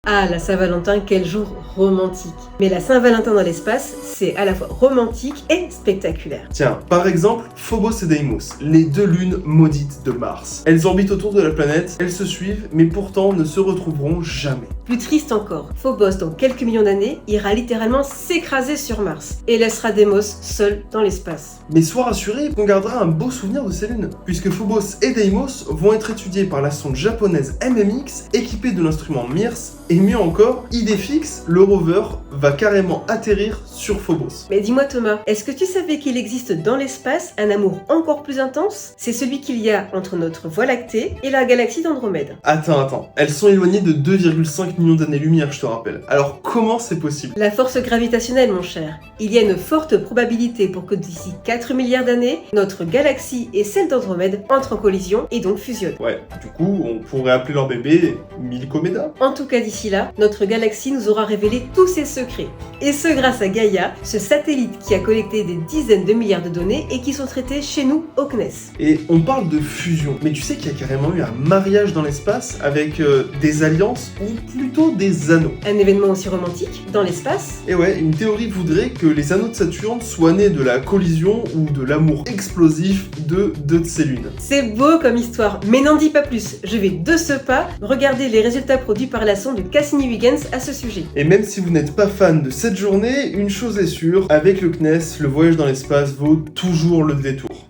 Ah, la Saint-Valentin, quel jour romantique. Mais la Saint-Valentin dans l'espace, c'est à la fois romantique et spectaculaire. Tiens, par exemple, Phobos et Deimos, les deux lunes maudites de Mars. Elles orbitent autour de la planète, elles se suivent, mais pourtant ne se retrouveront jamais. Plus triste encore, Phobos, dans quelques millions d'années, ira littéralement s'écraser sur Mars et laissera Deimos seul dans l'espace. Mais sois rassuré, on gardera un beau souvenir de ces lunes, puisque Phobos et Deimos vont être étudiés par la sonde japonaise MMX, équipée de l'instrument MIRS, et mieux encore, Idefix, le rover, va carrément atterrir sur Phobos. Mais dis-moi Thomas, est-ce que tu savais qu'il existe dans l'espace un amour encore plus intense? C'est celui qu'il y a entre notre Voie lactée et la galaxie d'Andromède. Attends, elles sont éloignées de 2,5 millions d'années-lumière, je te rappelle. Alors comment c'est possible? La force gravitationnelle, mon cher. Il y a une forte probabilité pour que d'ici 4 milliards d'années, notre galaxie et celle d'Andromède entrent en collision et donc fusionnent. Ouais, du coup, on pourrait appeler leur bébé Milkomeda. En tout cas, d'ici là, notre galaxie nous aura révélé tous ses secrets. Et ce grâce à Gaïa, ce satellite qui a collecté des dizaines de milliards de données et qui sont traitées chez nous au CNES. Et on parle de fusion, mais tu sais qu'il y a carrément eu un mariage dans l'espace avec des alliances ou plutôt des anneaux. Un événement aussi romantique dans l'espace. Et ouais, une théorie voudrait que les anneaux de Saturne soient nés de la collision ou de l'amour explosif de deux de ces lunes. C'est beau comme histoire, mais n'en dis pas plus. Je vais de ce pas regarder les résultats produits par la sonde de Cassini-Huygens à ce sujet. Et même si vous n'êtes pas fan de cette journée, une chose est sûre, avec le CNES, le voyage dans l'espace vaut toujours le détour.